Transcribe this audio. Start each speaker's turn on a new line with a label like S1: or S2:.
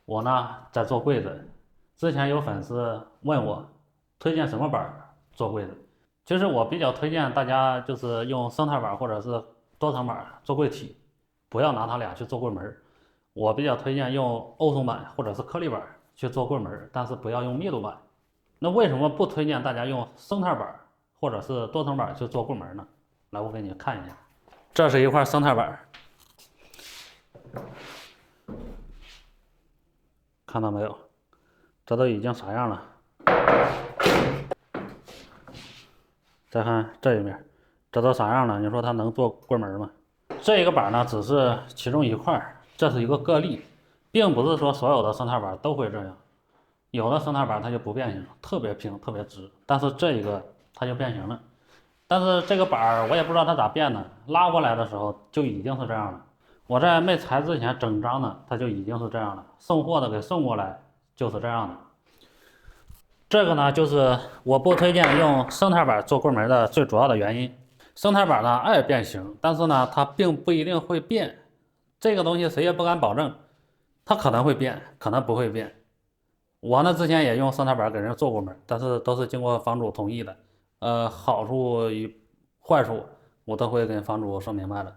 S1: 我呢在做柜子，之前有粉丝问我推荐什么板做柜子，其实我比较推荐大家就是用生态板或者是多层板做柜体，不要拿它俩去做柜门。我比较推荐用欧松板或者是颗粒板去做柜门，但是不要用密度板。那为什么不推荐大家用生态板或者是多层板去做柜门呢？来，我给你看一下，这是一块生态板，看到没有？这都已经啥样了？再看这一面，这都啥样了？你说它能做柜门吗？这个板呢，只是其中一块，这是一个个例，并不是说所有的生态板都会这样。有的生态板它就不变形，特别平特别直，但是这个它就变形了。但是这个板我也不知道它咋变的，拉过来的时候就已经是这样了。我在没裁之前整张呢，它就已经是这样了。送货的给送过来就是这样的。这个呢，就是我不推荐用生态板做柜门的最主要的原因。生态板呢爱变形，但是呢它并不一定会变。这个东西谁也不敢保证，它可能会变，可能不会变。我呢之前也用生态板给人做过门，但是都是经过房主同意的。好处与坏处我都会跟房主说明白了。